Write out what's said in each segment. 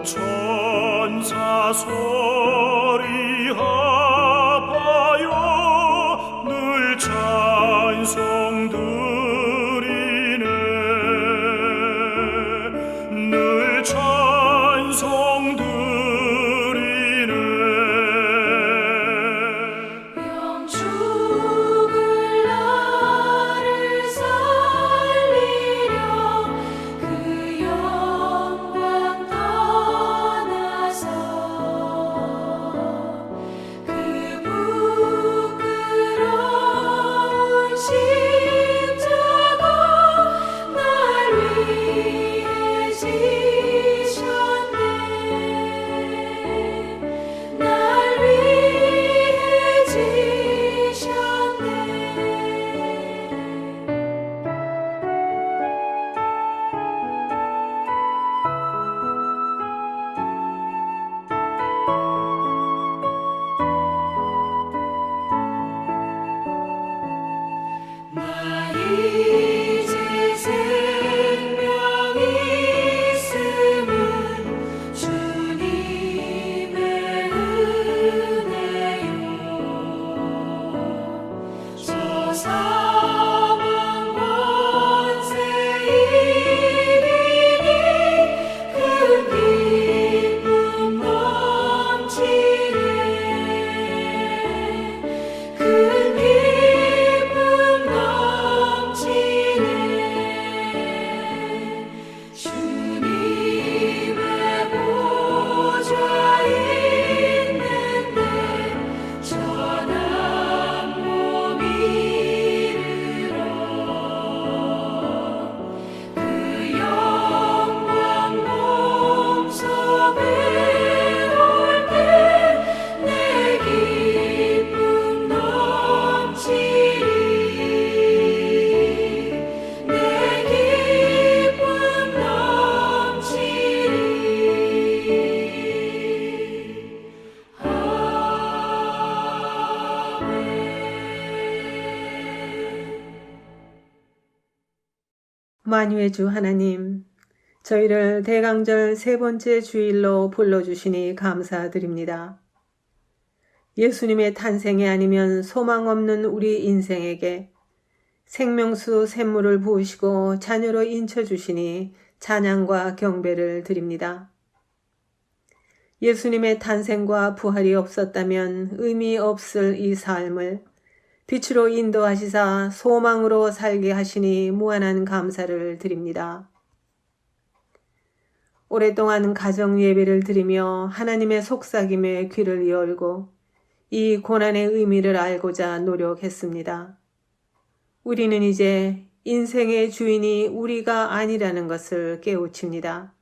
천사 소리하여 늘 찬송 드리네. 늘 찬송 드리네. 영죽을 나를 살리려 그 영광 떠나서 그 부끄러운 십자가 날 위해 지셨네. 날 위해 지셨네. 나 이제 생명이 있음은 주님의 은혜요. 저 사망 권세 이기니 큰 기쁨 넘치네. 큰 기쁨 넘치네. 주님의 보좌 있는데 전한 몸 이르러 그 영광 몸sob에 올 때 내 기쁨 넘치리. 내 기쁨 넘치리. 만유의 주 하나님, 저희를 대강절 세 번째 주일로 불러주시니 감사드립니다. 예수님의 탄생이 아니면 소망 없는 우리 인생에게 생명수 샘물을 부으시고 자녀로 인쳐주시니 찬양과 경배를 드립니다. 예수님의 탄생과 부활이 없었다면 의미 없을 이 삶을 빛으로 인도하시사 소망으로 살게 하시니 무한한 감사를 드립니다. 오랫동안 가정 예배를 드리며 하나님의 속삭임에 귀를 열고 이 고난의 의미를 알고자 노력했습니다. 우리는 이제 인생의 주인이 우리가 아니라는 것을 깨우칩니다.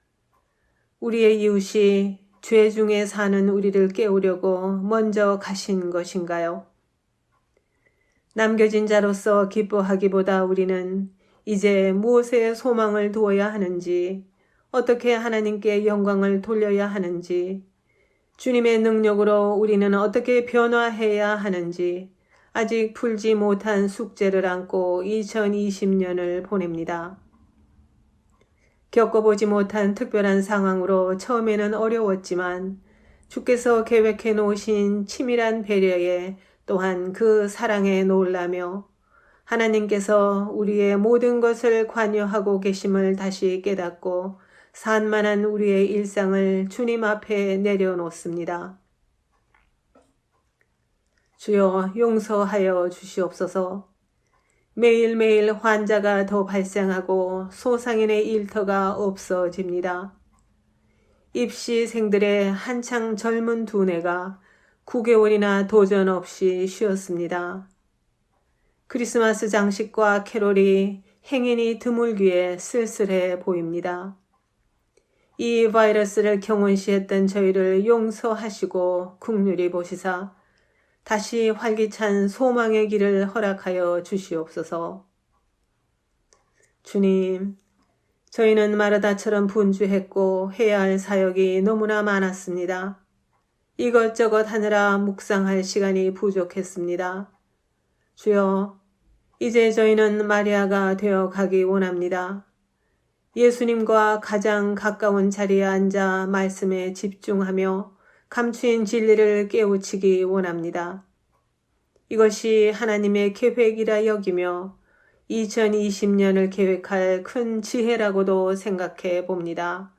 우리의 이웃이 죄 중에 사는 우리를 깨우려고 먼저 가신 것인가요? 남겨진 자로서 기뻐하기보다 우리는 이제 무엇에 소망을 두어야 하는지, 어떻게 하나님께 영광을 돌려야 하는지, 주님의 능력으로 우리는 어떻게 변화해야 하는지 아직 풀지 못한 숙제를 안고 2020년을 보냅니다. 겪어보지 못한 특별한 상황으로 처음에는 어려웠지만 주께서 계획해 놓으신 치밀한 배려에 또한 그 사랑에 놀라며 하나님께서 우리의 모든 것을 관여하고 계심을 다시 깨닫고 산만한 우리의 일상을 주님 앞에 내려놓습니다. 주여 용서하여 주시옵소서. 매일매일 환자가 더 발생하고 소상인의 일터가 없어집니다. 입시생들의 한창 젊은 두뇌가 9개월이나 도전 없이 쉬었습니다. 크리스마스 장식과 캐롤이 행인이 드물기에 쓸쓸해 보입니다. 이 바이러스를 경운시했던 저희를 용서하시고 긍휼히 보시사 다시 활기찬 소망의 길을 허락하여 주시옵소서. 주님, 저희는 마르다처럼 분주했고 해야 할 사역이 너무나 많았습니다. 이것저것 하느라 묵상할 시간이 부족했습니다. 주여, 이제 저희는 마리아가 되어 가기 원합니다. 예수님과 가장 가까운 자리에 앉아 말씀에 집중하며 감추인 진리를 깨우치기 원합니다. 이것이 하나님의 계획이라 여기며 2020년을 계획할 큰 지혜라고도 생각해 봅니다.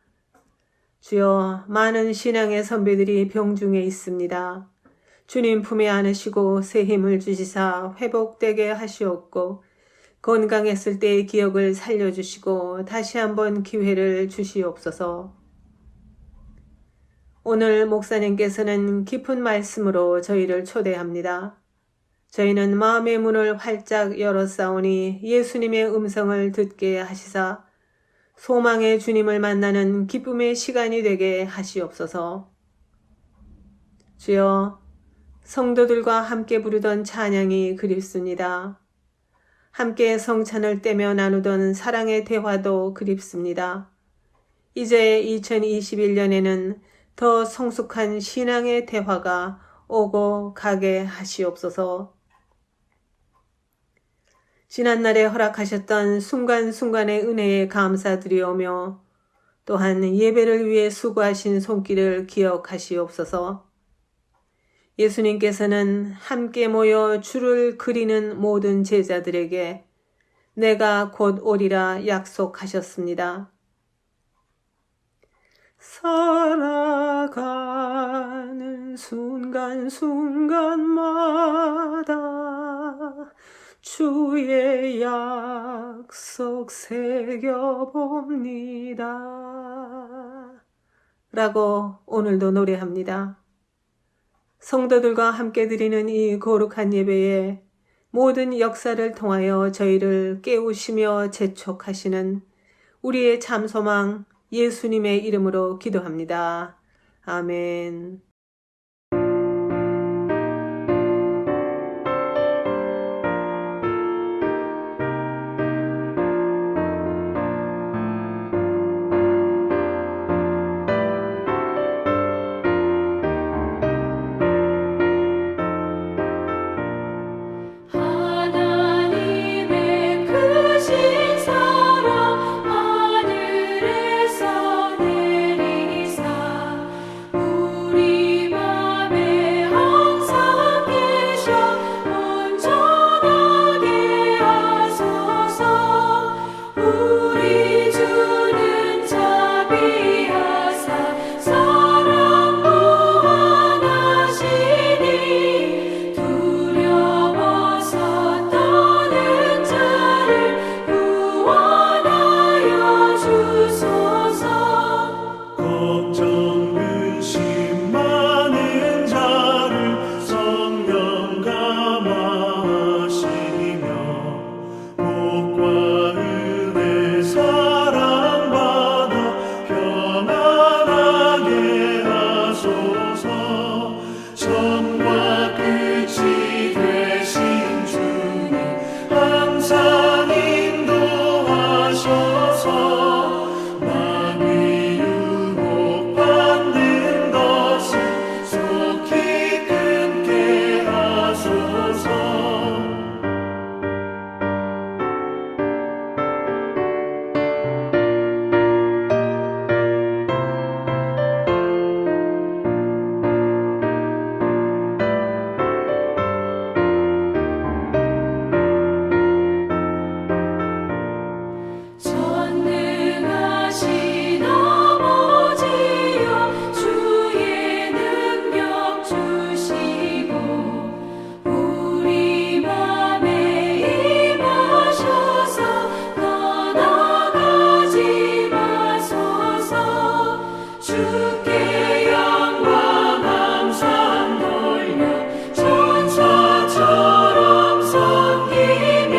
주여, 많은 신앙의 선배들이 병중에 있습니다. 주님 품에 안으시고 새 힘을 주시사 회복되게 하시옵고 건강했을 때의 기억을 살려주시고 다시 한번 기회를 주시옵소서. 오늘 목사님께서는 깊은 말씀으로 저희를 초대합니다. 저희는 마음의 문을 활짝 열었사오니 예수님의 음성을 듣게 하시사 소망의 주님을 만나는 기쁨의 시간이 되게 하시옵소서. 주여, 성도들과 함께 부르던 찬양이 그립습니다. 함께 성찬을 떼며 나누던 사랑의 대화도 그립습니다. 이제 2021년에는 더 성숙한 신앙의 대화가 오고 가게 하시옵소서. 지난날에 허락하셨던 순간순간의 은혜에 감사드리오며 또한 예배를 위해 수고하신 손길을 기억하시옵소서. 예수님께서는 함께 모여 주를 그리는 모든 제자들에게 내가 곧 오리라 약속하셨습니다. 살아가는 순간순간마다 주의 약속 새겨봅니다. 라고 오늘도 노래합니다. 성도들과 함께 드리는 이 거룩한 예배에 모든 역사를 통하여 저희를 깨우시며 재촉하시는 우리의 참소망 예수님의 이름으로 기도합니다. 아멘. 하나님의 크신 사랑 하늘에서 내리사 우리 맘에 항상 계셔 온전하게 하소서. 우리 주는 자비하사 사랑 무한하시니 두려워서 떠는 자를 구원하여 주소서. 걱정 근심 많은 자를 성령 감화하시며 복과 은혜 사랑받아 평안하게 하소서. 처음과 끝이 되신 주님 항상 인도하셔서 마귀 유혹받는 것을 속히 끊게 하소서. 전능하신 아버지여 주의 능력 주시고 우리 맘에 임하셔서 떠나가지 마소서. 주께 영광 감사 돌려 천사처럼 섬기며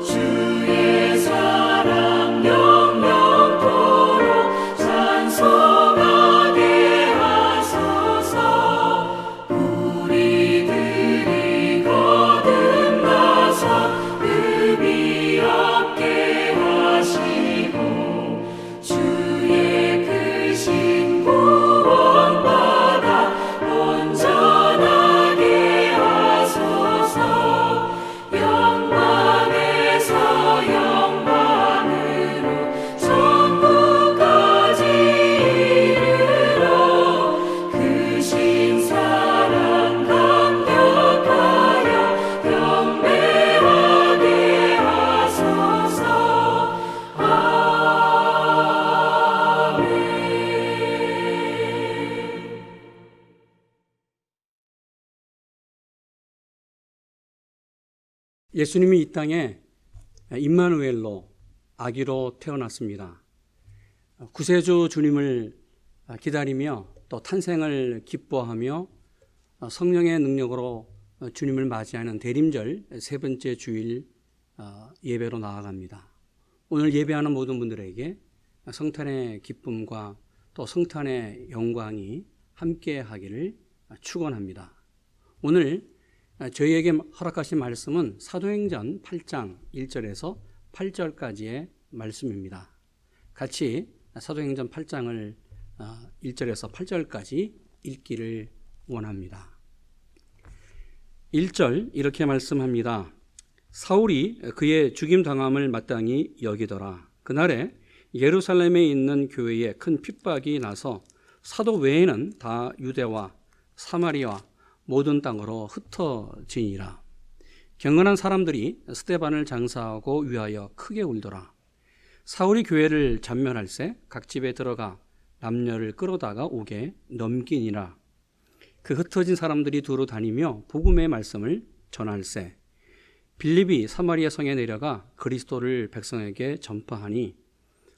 주의 사랑 영영토록 찬송하게 하소서. 우리들이 거듭나서 흠이 없게 하시고 주의 크신 예수님이 이 땅에 임마누엘로 아기로 태어났습니다. 구세주 주님을 기다리며 또 탄생을 기뻐하며 성령의 능력으로 주님을 맞이하는 대림절 세 번째 주일 예배로 나아갑니다. 오늘 예배하는 모든 분들에게 성탄의 기쁨과 또 성탄의 영광이 함께 하기를 축원합니다. 오늘 저희에게 허락하신 말씀은 사도행전 8장 1절에서 8절까지의 말씀입니다. 같이 사도행전 8장을 1절에서 8절까지 읽기를 원합니다. 1절 이렇게 말씀합니다. 사울이 그의 죽임당함을 마땅히 여기더라. 그날에 예루살렘에 있는 교회에 큰 핍박이 나서 사도 외에는 다 유대와 사마리아 모든 땅으로 흩어지니라. 경건한 사람들이 스데반을 장사하고 위하여 크게 울더라. 사울이 교회를 잔멸할새 각 집에 들어가 남녀를 끌어다가 옥에 넘기니라. 그 흩어진 사람들이 두루 다니며 복음의 말씀을 전할새 빌립이 사마리아 성에 내려가 그리스도를 백성에게 전파하니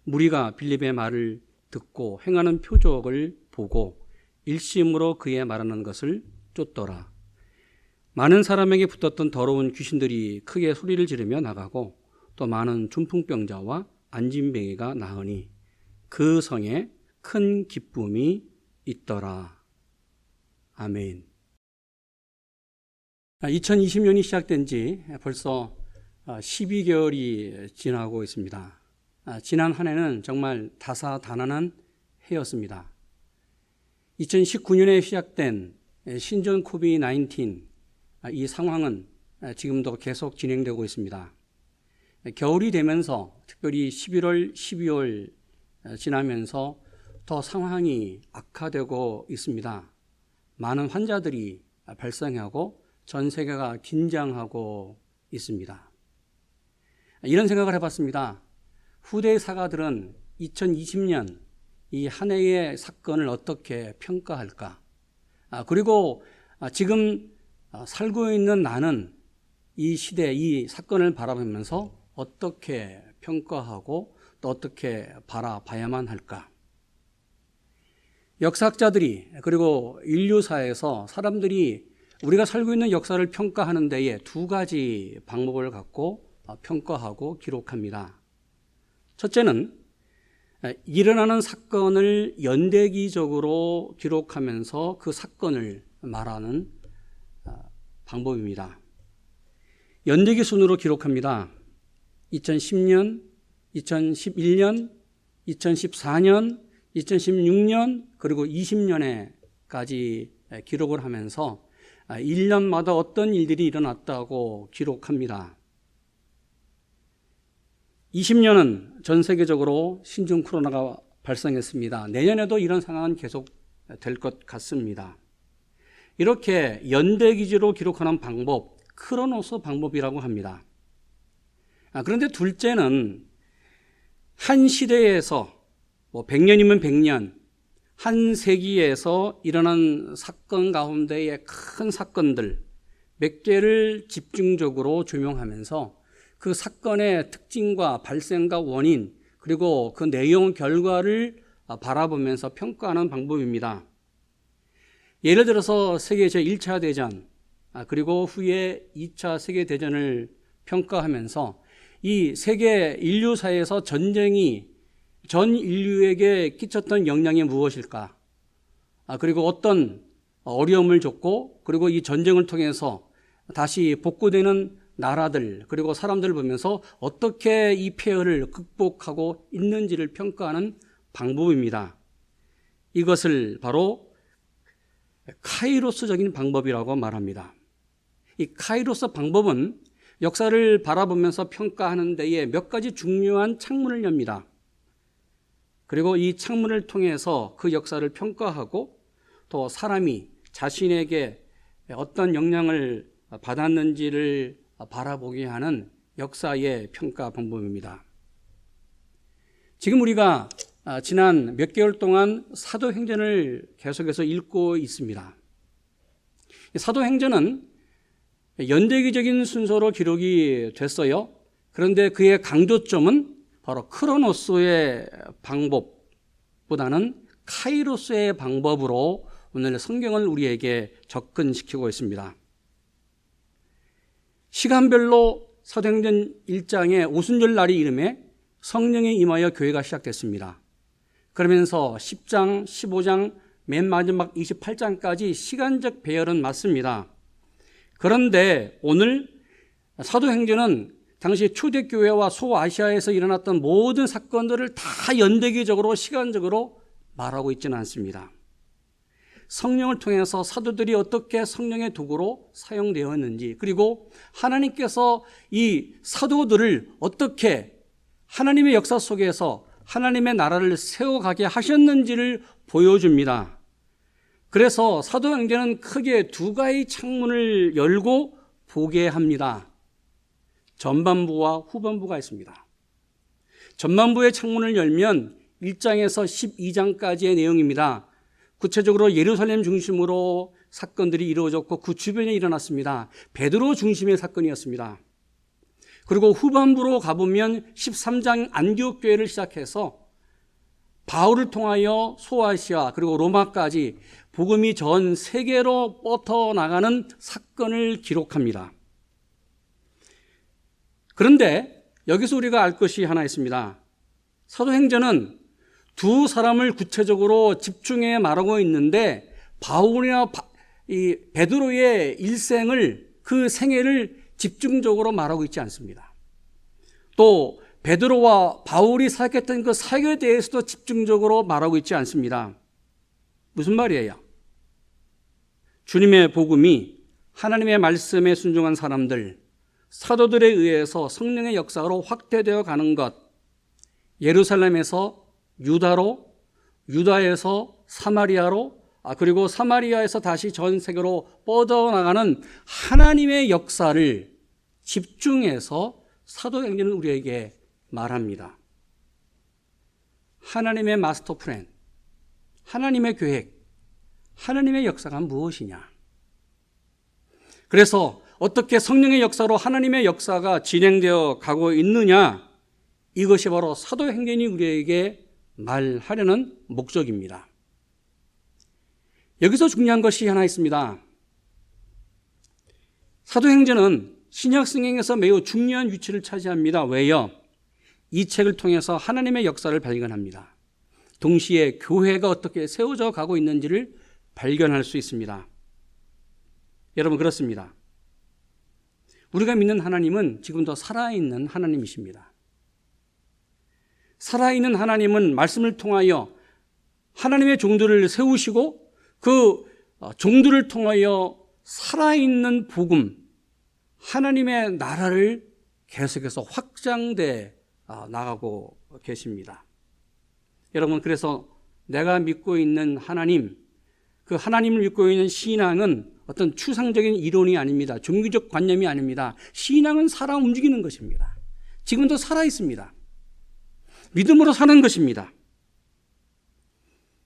무리가 빌립의 말을 듣고 행하는 표적을 보고 일심으로 그의 말하는 것을 쫓더라. 많은 사람에게 붙었던 더러운 귀신들이 크게 소리를 지르며 나가고 또 많은 중풍병자와 안진뱅이가 나으니 그 성에 큰 기쁨이 있더라. 아멘. 2020년이 시작된 지 벌써 12개월이 지나고 있습니다. 지난 한 해는 정말 다사다난한 해였습니다. 2019년에 시작된 신종 코비드-19 이 상황은 지금도 계속 진행되고 있습니다. 겨울이 되면서 특별히 11월, 12월 지나면서 더 상황이 악화되고 있습니다. 많은 환자들이 발생하고 전 세계가 긴장하고 있습니다. 이런 생각을 해봤습니다. 후대의 사가들은 2020년 이 한 해의 사건을 어떻게 평가할까? 그리고 지금 살고 있는 나는 이 시대, 이 사건을 바라보면서 어떻게 평가하고 또 어떻게 바라봐야만 할까? 역사학자들이 그리고 인류사에서 사람들이 우리가 살고 있는 역사를 평가하는 데에 두 가지 방법을 갖고 평가하고 기록합니다. 첫째는 일어나는 사건을 연대기적으로 기록하면서 그 사건을 말하는 방법입니다. 연대기 순으로 기록합니다. 2010년, 2011년, 2014년, 2016년 그리고 20년에까지 기록을 하면서 1년마다 어떤 일들이 일어났다고 기록합니다. 20년은 전 세계적으로 신종 코로나가 발생했습니다. 내년에도 이런 상황은 계속될 것 같습니다. 이렇게 연대기지로 기록하는 방법, 크로노스 방법이라고 합니다. 그런데 둘째는 한 시대에서 100년이면 100년, 한 세기에서 일어난 사건 가운데의 큰 사건들 몇 개를 집중적으로 조명하면서 그 사건의 특징과 발생과 원인 그리고 그 내용 결과를 바라보면서 평가하는 방법입니다. 예를 들어서 세계 제1차 대전 그리고 후에 2차 세계대전을 평가하면서 이 세계 인류사에서 전쟁이 전 인류에게 끼쳤던 영향이 무엇일까? 그리고 어떤 어려움을 줬고 그리고 이 전쟁을 통해서 다시 복구되는 나라들 그리고 사람들을 보면서 어떻게 이 폐허를 극복하고 있는지를 평가하는 방법입니다. 이것을 바로 카이로스적인 방법이라고 말합니다. 이 카이로스 방법은 역사를 바라보면서 평가하는 데에 몇 가지 중요한 창문을 엽니다. 그리고 이 창문을 통해서 그 역사를 평가하고 또 사람이 자신에게 어떤 영향을 받았는지를 바라보게 하는 역사의 평가 방법입니다. 지금 우리가 지난 몇 개월 동안 사도행전을 계속해서 읽고 있습니다. 사도행전은 연대기적인 순서로 기록이 됐어요. 그런데 그의 강조점은 바로 크로노스의 방법보다는 카이로스의 방법으로 오늘 성경을 우리에게 접근시키고 있습니다. 시간별로 사도행전 1장의 오순절 날이 이름에 성령에 임하여 교회가 시작됐습니다. 그러면서 10장, 15장, 맨 마지막 28장까지 시간적 배열은 맞습니다. 그런데 오늘 사도행전은 당시 초대교회와 소아시아에서 일어났던 모든 사건들을 다 연대기적으로 시간적으로 말하고 있지는 않습니다. 성령을 통해서 사도들이 어떻게 성령의 도구로 사용되었는지, 그리고 하나님께서 이 사도들을 어떻게 하나님의 역사 속에서 하나님의 나라를 세워가게 하셨는지를 보여줍니다. 그래서 사도행전은 크게 두 가지 창문을 열고 보게 합니다. 전반부와 후반부가 있습니다. 전반부의 창문을 열면 1장에서 12장까지의 내용입니다. 구체적으로 예루살렘 중심으로 사건들이 이루어졌고 그 주변에 일어났습니다. 베드로 중심의 사건이었습니다. 그리고 후반부로 가보면 13장 안디옥 교회를 시작해서 바울을 통하여 소아시아 그리고 로마까지 복음이 전 세계로 뻗어나가는 사건을 기록합니다. 그런데 여기서 우리가 알 것이 하나 있습니다. 사도행전은 두 사람을 구체적으로 집중해 말하고 있는데 바울이나 베드로의 일생을, 그 생애를 집중적으로 말하고 있지 않습니다. 또 베드로와 바울이 사역했던 그 사역에 대해서도 집중적으로 말하고 있지 않습니다. 무슨 말이에요? 주님의 복음이 하나님의 말씀에 순종한 사람들, 사도들에 의해서 성령의 역사로 확대되어 가는 것, 예루살렘에서 유다로, 유다에서 사마리아로, 그리고 사마리아에서 다시 전 세계로 뻗어나가는 하나님의 역사를 집중해서 사도행전은 우리에게 말합니다. 하나님의 마스터 플랜, 하나님의 계획, 하나님의 역사가 무엇이냐? 그래서 어떻게 성령의 역사로 하나님의 역사가 진행되어 가고 있느냐? 이것이 바로 사도행전이 우리에게 말하려는 목적입니다. 여기서 중요한 것이 하나 있습니다. 사도행전은 신약 성경에서 매우 중요한 위치를 차지합니다. 왜요? 이 책을 통해서 하나님의 역사를 발견합니다. 동시에 교회가 어떻게 세워져 가고 있는지를 발견할 수 있습니다. 여러분, 그렇습니다. 우리가 믿는 하나님은 지금도 살아있는 하나님이십니다. 살아있는 하나님은 말씀을 통하여 하나님의 종들을 세우시고 그 종들을 통하여 살아있는 복음, 하나님의 나라를 계속해서 확장돼 나가고 계십니다. 여러분, 그래서 내가 믿고 있는 하나님, 그 하나님을 믿고 있는 신앙은 어떤 추상적인 이론이 아닙니다. 종교적 관념이 아닙니다. 신앙은 살아 움직이는 것입니다. 지금도 살아 있습니다. 믿음으로 사는 것입니다.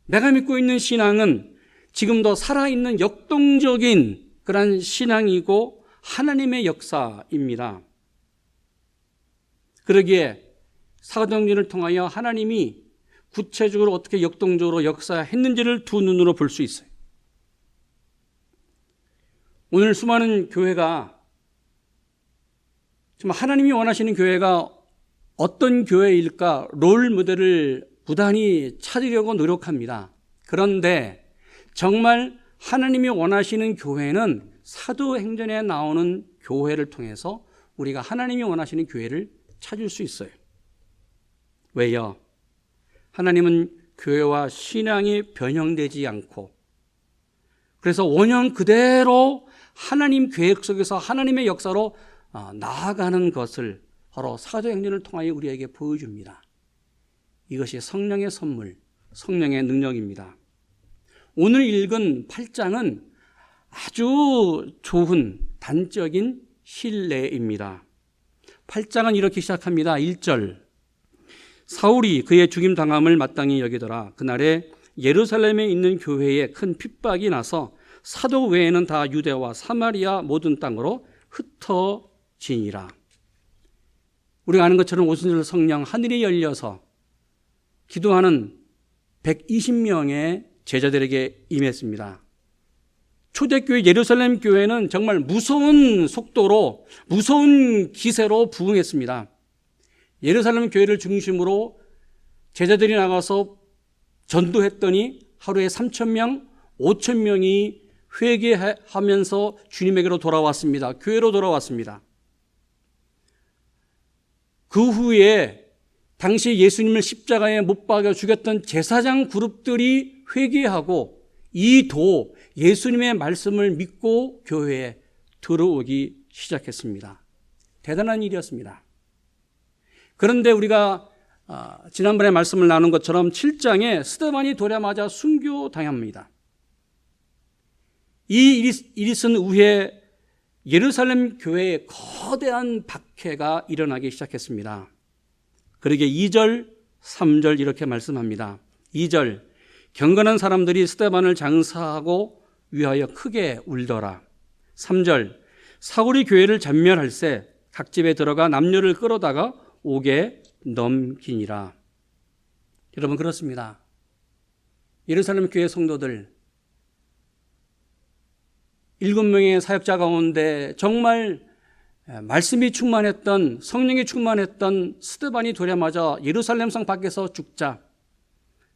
내가 믿고 있는 신앙은 지금도 살아있는 역동적인 그런 신앙이고 하나님의 역사입니다. 그러기에 사도행전을 통하여 하나님이 구체적으로 어떻게 역동적으로 역사했는지를 두 눈으로 볼 수 있어요. 오늘 수많은 교회가, 정말 하나님이 원하시는 교회가 어떤 교회일까 롤 모델을 부단히 찾으려고 노력합니다. 그런데 정말 하나님이 원하시는 교회는 사도행전에 나오는 교회를 통해서 우리가 하나님이 원하시는 교회를 찾을 수 있어요. 왜요? 하나님은 교회와 신앙이 변형되지 않고, 그래서 원형 그대로 하나님 계획 속에서 하나님의 역사로 나아가는 것을 바로 사도행전을 통하여 우리에게 보여줍니다. 이것이 성령의 선물, 성령의 능력입니다. 오늘 읽은 8장은 아주 좋은 단적인 신뢰입니다. 8장은 이렇게 시작합니다. 1절, 사울이 그의 죽임 당함을 마땅히 여기더라. 그날에 예루살렘에 있는 교회에 큰 핍박이 나서 사도 외에는 다 유대와 사마리아 모든 땅으로 흩어지니라. 우리가 아는 것처럼 오순절 성령 하늘이 열려서 기도하는 120명의 제자들에게 임했습니다. 초대교회 예루살렘 교회는 정말 무서운 속도로 무서운 기세로 부흥했습니다. 예루살렘 교회를 중심으로 제자들이 나가서 전도했더니 하루에 3,000명, 5,000명이 회개하면서 주님에게로 돌아왔습니다. 교회로 돌아왔습니다. 그 후에 당시 예수님을 십자가에 못 박아 죽였던 제사장 그룹들이 회개하고 이도 예수님의 말씀을 믿고 교회에 들어오기 시작했습니다. 대단한 일이었습니다. 그런데 우리가 지난번에 말씀을 나눈 것처럼 7장에 스데반이 돌에 맞아 순교당합니다. 이 일이 있은 후에 예루살렘 교회에 거대한 박해가 일어나기 시작했습니다. 그러게 2절, 3절 이렇게 말씀합니다. 2절, 경건한 사람들이 스데반을 장사하고 위하여 크게 울더라. 3절, 사울이 교회를 전멸할세 각 집에 들어가 남녀를 끌어다가 옥에 넘기니라. 여러분, 그렇습니다. 예루살렘 교회 성도들 7명의 사역자 가운데 정말 말씀이 충만했던, 성령이 충만했던 스데반이 돌에 맞아 예루살렘성 밖에서 죽자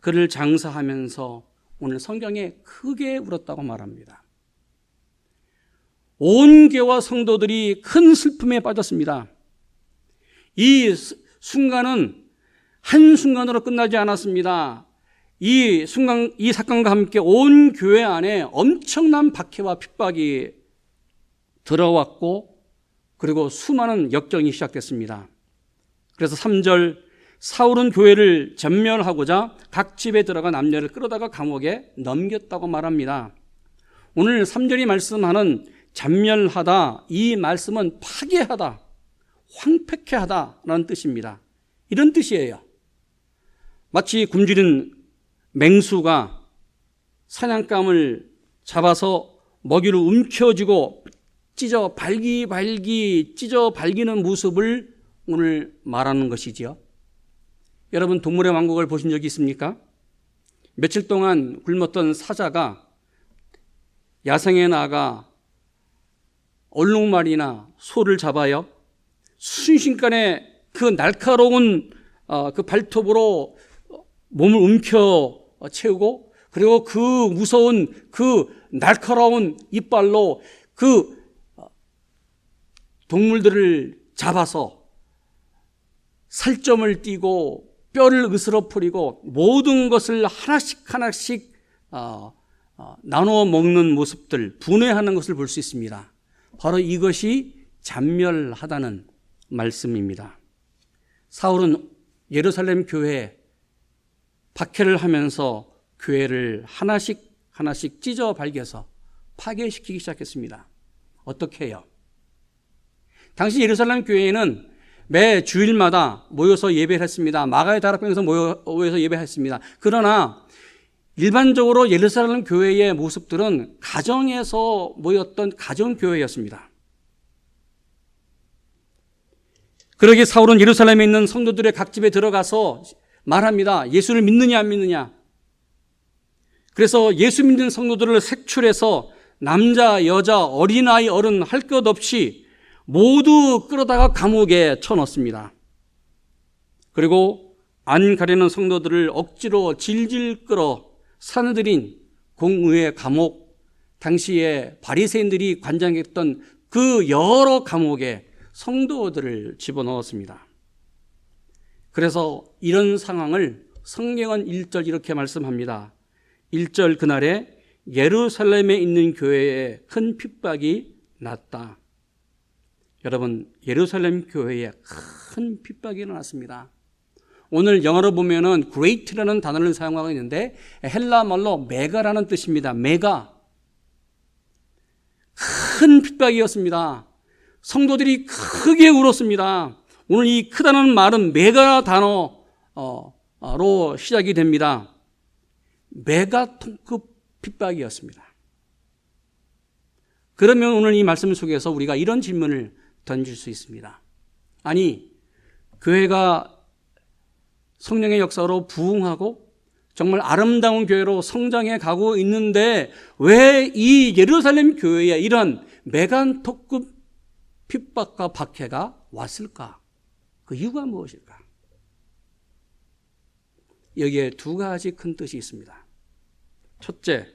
그를 장사하면서 오늘 성경에 크게 울었다고 말합니다. 온 교회와 성도들이 큰 슬픔에 빠졌습니다. 이 순간은 한순간으로 끝나지 않았습니다. 이 사건과 함께 온 교회 안에 엄청난 박해와 핍박이 들어왔고, 그리고 수많은 역정이 시작됐습니다. 그래서 3절, 사울은 교회를 전멸하고자 각 집에 들어가 남녀를 끌어다가 감옥에 넘겼다고 말합니다. 오늘 3절이 말씀하는 전멸하다, 이 말씀은 파괴하다, 황폐케 하다라는 뜻입니다. 이런 뜻이에요. 마치 굶주린 맹수가 사냥감을 잡아서 먹이를 움켜쥐고 찢어 발기는 모습을 오늘 말하는 것이지요. 여러분, 동물의 왕국을 보신 적이 있습니까? 며칠 동안 굶었던 사자가 야생에 나가 얼룩말이나 소를 잡아요. 순식간에 그 날카로운 그 발톱으로 몸을 움켜 채우고, 그리고 그 무서운 그 날카로운 이빨로 그 동물들을 잡아서 살점을 띠고 뼈를 으스러뜨리고 모든 것을 하나씩 나눠 먹는 모습들, 분해하는 것을 볼 수 있습니다. 바로 이것이 잔멸하다는 말씀입니다. 사울은 예루살렘 교회에 박해를 하면서 교회를 하나씩 찢어 발겨서 파괴시키기 시작했습니다. 어떻게 해요? 당시 예루살렘 교회에는 매 주일마다 모여서 예배를 했습니다. 마가의 다락방에서 모여서 예배했습니다. 그러나 일반적으로 예루살렘 교회의 모습들은 가정에서 모였던 가정교회였습니다. 그러기에 사울은 예루살렘에 있는 성도들의 각 집에 들어가서 말합니다. 예수를 믿느냐 안 믿느냐. 그래서 예수 믿는 성도들을 색출해서 남자, 여자, 어린아이, 어른 할 것 없이 모두 끌어다가 감옥에 쳐넣습니다. 그리고 안 가려는 성도들을 억지로 질질 끌어 사내들인 공의회 감옥, 당시에 바리새인들이 관장했던 그 여러 감옥에 성도들을 집어넣었습니다. 그래서 이런 상황을 성경은 1절 이렇게 말씀합니다. 1절, 그날에 예루살렘에 있는 교회에 큰 핍박이 났다. 여러분, 예루살렘 교회에 큰 핍박이 일어났습니다. 오늘 영어로 보면은 great라는 단어를 사용하고 있는데 헬라 말로 메가라는 뜻입니다. 메가. 큰 핍박이었습니다. 성도들이 크게 울었습니다. 오늘 이 크다는 말은 메가 단어로 시작이 됩니다. 메가톤급 핍박이었습니다. 그러면 오늘 이 말씀 속에서 우리가 이런 질문을 던질 수 있습니다. 아니, 교회가 성령의 역사로 부흥하고 정말 아름다운 교회로 성장해 가고 있는데 왜 이 예루살렘 교회에 이런 메간토급 핍박과 박해가 왔을까? 그 이유가 무엇일까? 여기에 두 가지 큰 뜻이 있습니다. 첫째,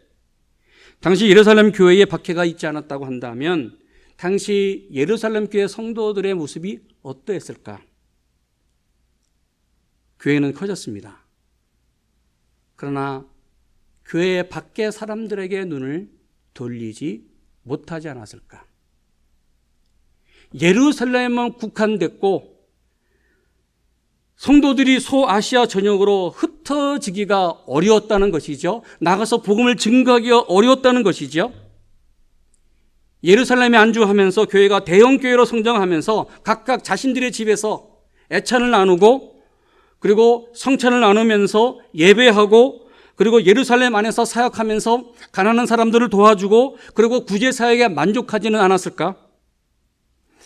당시 예루살렘 교회에 박해가 있지 않았다고 한다면 당시 예루살렘 교회 성도들의 모습이 어떠했을까? 교회는 커졌습니다. 그러나 교회 밖의 사람들에게 눈을 돌리지 못하지 않았을까? 예루살렘만 국한됐고 성도들이 소아시아 전역으로 흩어지기가 어려웠다는 것이죠. 나가서 복음을 증거하기가 어려웠다는 것이죠. 예루살렘에 안주하면서 교회가 대형 교회로 성장하면서 각각 자신들의 집에서 애찬을 나누고 그리고 성찬을 나누면서 예배하고 그리고 예루살렘 안에서 사역하면서 가난한 사람들을 도와주고 그리고 구제 사역에 만족하지는 않았을까?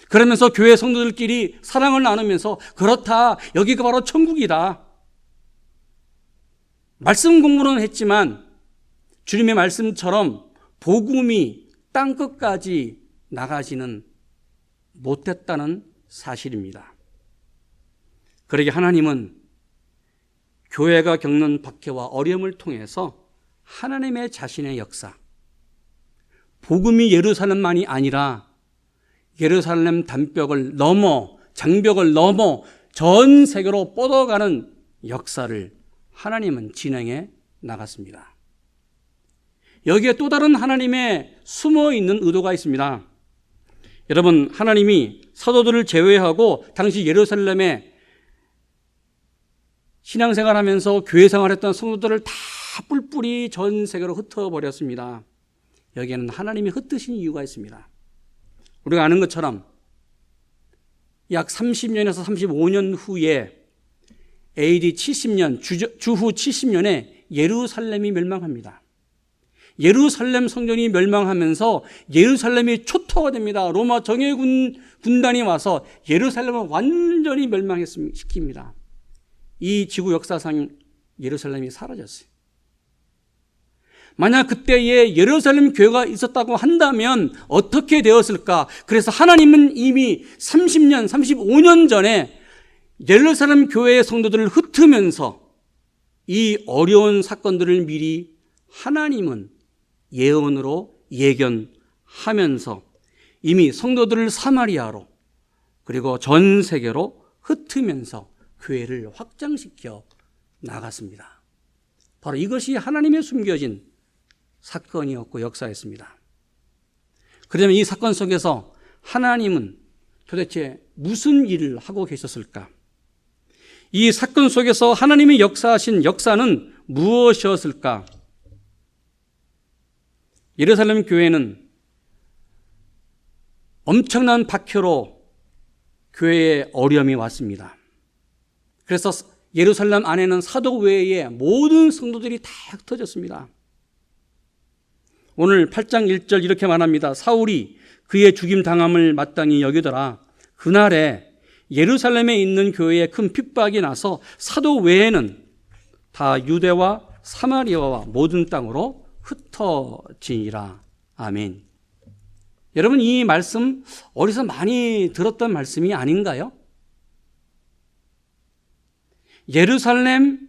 그러면서 교회 성도들끼리 사랑을 나누면서 그렇다, 여기가 바로 천국이다. 말씀 공부는 했지만 주님의 말씀처럼 복음이 땅끝까지 나가지는 못했다는 사실입니다. 그러게 하나님은 교회가 겪는 박해와 어려움을 통해서 하나님의 자신의 역사, 복음이 예루살렘만이 아니라 예루살렘 단벽을 넘어 장벽을 넘어 전 세계로 뻗어가는 역사를 하나님은 진행해 나갔습니다. 여기에 또 다른 하나님의 숨어있는 의도가 있습니다. 여러분, 하나님이 사도들을 제외하고 당시 예루살렘에 신앙생활하면서 교회생활했던 성도들을 다 뿔뿔이 전 세계로 흩어버렸습니다. 여기에는 하나님이 흩으신 이유가 있습니다. 우리가 아는 것처럼 약 30년에서 35년 후에 AD 70년, 주후 70년에 예루살렘이 멸망합니다. 예루살렘 성전이 멸망하면서 예루살렘이 초토화 됩니다. 로마 정예군 군단이 와서 예루살렘을 완전히 멸망시킵니다. 이 지구 역사상 예루살렘이 사라졌어요. 만약 그때에 예루살렘 교회가 있었다고 한다면 어떻게 되었을까? 그래서 하나님은 이미 30년, 35년 전에 예루살렘 교회의 성도들을 흩으면서 이 어려운 사건들을 미리 하나님은 예언으로 예견하면서 이미 성도들을 사마리아로 그리고 전 세계로 흩으면서 교회를 확장시켜 나갔습니다. 바로 이것이 하나님의 숨겨진 사건이었고 역사였습니다. 그러면 이 사건 속에서 하나님은 도대체 무슨 일을 하고 계셨을까? 이 사건 속에서 하나님이 역사하신 역사는 무엇이었을까? 예루살렘 교회는 엄청난 박해로 교회에 어려움이 왔습니다. 그래서 예루살렘 안에는 사도 외에 모든 성도들이 다 흩어졌습니다. 오늘 8장 1절 이렇게 말합니다. 사울이 그의 죽임 당함을 마땅히 여기더라. 그날에 예루살렘에 있는 교회에 큰 핍박이 나서 사도 외에는 다 유대와 사마리아와 모든 땅으로 흩어지니라. 아멘. 여러분, 이 말씀 어디서 많이 들었던 말씀이 아닌가요? 예루살렘,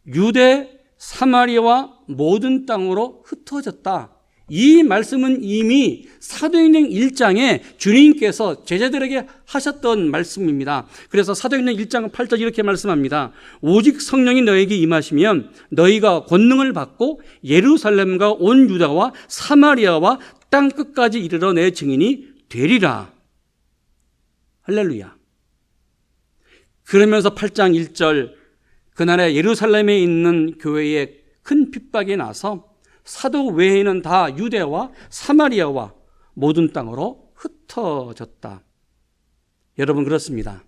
유대, 사마리아와 모든 땅으로 흩어졌다. 이 말씀은 이미 사도행전 1장에 주님께서 제자들에게 하셨던 말씀입니다. 그래서 사도행전 1장 8절 이렇게 말씀합니다. 오직 성령이 너에게 임하시면 너희가 권능을 받고 예루살렘과 온 유다와 사마리아와 땅 끝까지 이르러 내 증인이 되리라. 할렐루야. 그러면서 8장 1절 그날에 예루살렘에 있는 교회에 큰 핍박이 나서 사도 외에는 다 유대와 사마리아와 모든 땅으로 흩어졌다. 여러분, 그렇습니다.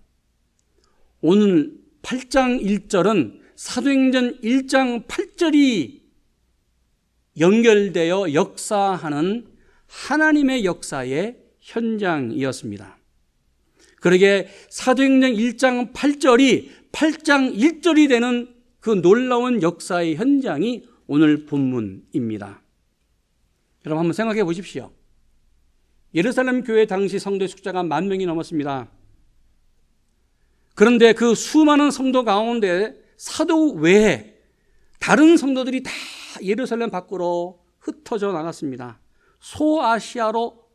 오늘 8장 1절은 사도행전 1장 8절이 연결되어 역사하는 하나님의 역사의 현장이었습니다. 그러게 사도행전 1장 8절이 8장 1절이 되는 그 놀라운 역사의 현장이 오늘 본문입니다. 여러분 한번 생각해 보십시오. 예루살렘 교회 당시 성도의 숫자가 10,000명이 넘었습니다. 그런데 그 수많은 성도 가운데 사도 외에 다른 성도들이 다 예루살렘 밖으로 흩어져 나갔습니다. 소아시아로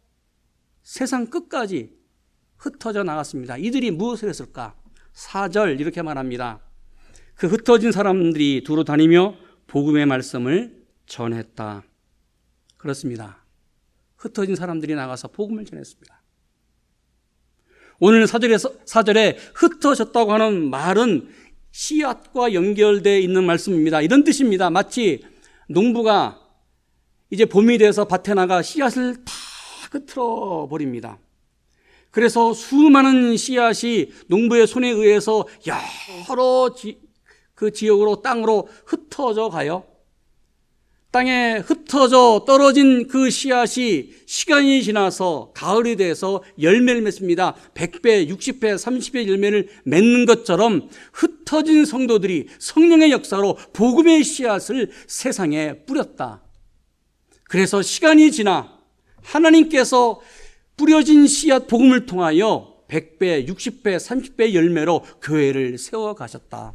세상 끝까지 흩어져 나갔습니다. 이들이 무엇을 했을까? 4절 이렇게 말합니다. 그 흩어진 사람들이 두루 다니며 복음의 말씀을 전했다. 그렇습니다. 흩어진 사람들이 나가서 복음을 전했습니다. 오늘 4절에 흩어졌다고 하는 말은 씨앗과 연결되어 있는 말씀입니다. 이런 뜻입니다. 마치 농부가 이제 봄이 돼서 밭에 나가 씨앗을 다 흩어 버립니다. 그래서 수많은 씨앗이 농부의 손에 의해서 여러 그 지역으로 땅으로 ht어져 가요. 땅에 흩어져 떨어진 그 씨앗이 시간이 지나서 가을이 돼서 열매를 맺습니다. 100배, 60배, 30배 열매를 맺는 것처럼 흩어진 성도들이 성령의 역사로 복음의 씨앗을 세상에 뿌렸다. 그래서 시간이 지나 하나님께서 뿌려진 씨앗 복음을 통하여 100배, 60배, 30배 열매로 교회를 세워가셨다.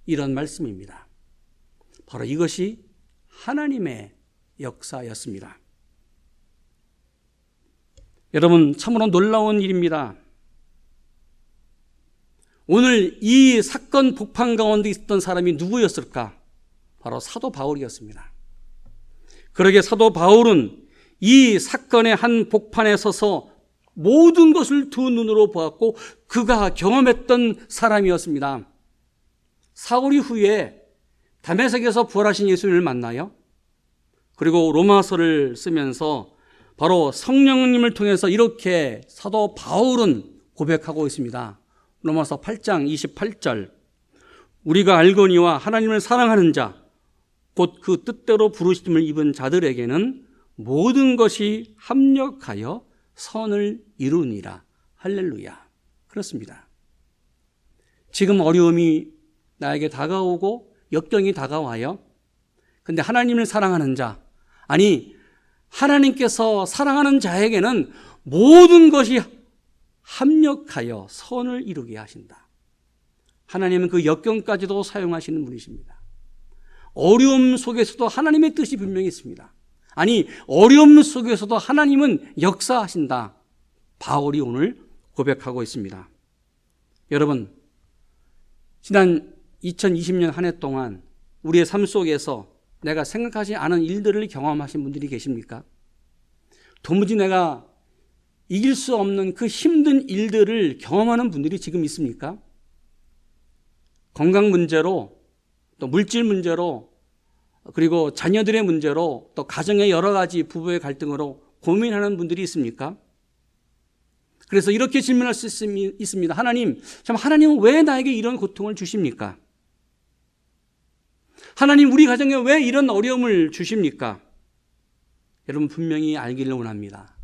이런 말씀입니다. 바로 이것이 하나님의 역사였습니다. 여러분, 참으로 놀라운 일입니다. 오늘 이 사건 복판 가운데 있었던 사람이 누구였을까? 바로 사도 바울이었습니다. 그러게 사도 바울은 이 사건의 한 복판에 서서 모든 것을 두 눈으로 보았고 그가 경험했던 사람이었습니다. 사울이 후에 다메섹에서 부활하신 예수님을 만나요. 그리고 로마서를 쓰면서 바로 성령님을 통해서 이렇게 사도 바울은 고백하고 있습니다. 로마서 8장 28절 우리가 알거니와 하나님을 사랑하는 자 곧 그 뜻대로 부르심을 입은 자들에게는 모든 것이 합력하여 선을 이루니라. 할렐루야. 그렇습니다. 지금 어려움이 나에게 다가오고 역경이 다가와요. 근데 하나님을 사랑하는 자, 아니 하나님께서 사랑하는 자에게는 모든 것이 합력하여 선을 이루게 하신다. 하나님은 그 역경까지도 사용하시는 분이십니다. 어려움 속에서도 하나님의 뜻이 분명히 있습니다. 아니 어려움 속에서도 하나님은 역사하신다. 바울이 오늘 고백하고 있습니다. 여러분, 지난 2020년 한 해 동안 우리의 삶 속에서 내가 생각하지 않은 일들을 경험하신 분들이 계십니까? 도무지 내가 이길 수 없는 그 힘든 일들을 경험하는 분들이 지금 있습니까? 건강 문제로, 또 물질 문제로, 그리고 자녀들의 문제로, 또 가정의 여러 가지 부부의 갈등으로 고민하는 분들이 있습니까? 그래서 이렇게 질문할 수 있습니다. 하나님, 참 하나님은 왜 나에게 이런 고통을 주십니까? 하나님, 우리 가정에 왜 이런 어려움을 주십니까? 여러분 분명히 알기를 원합니다.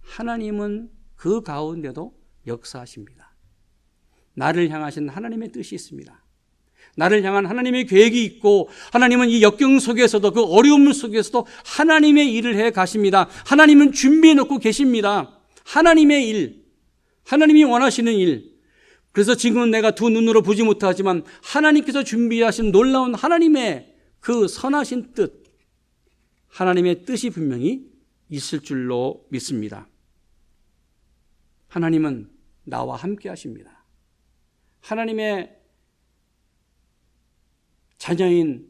하나님은 그 가운데도 역사하십니다. 나를 향하신 하나님의 뜻이 있습니다. 나를 향한 하나님의 계획이 있고 하나님은 이 역경 속에서도 그 어려움 속에서도 하나님의 일을 해 가십니다. 하나님은 준비해 놓고 계십니다. 하나님의 일, 하나님이 원하시는 일. 그래서 지금은 내가 두 눈으로 보지 못하지만 하나님께서 준비하신 놀라운 하나님의 그 선하신 뜻, 하나님의 뜻이 분명히 있을 줄로 믿습니다. 하나님은 나와 함께 하십니다. 하나님의 자녀인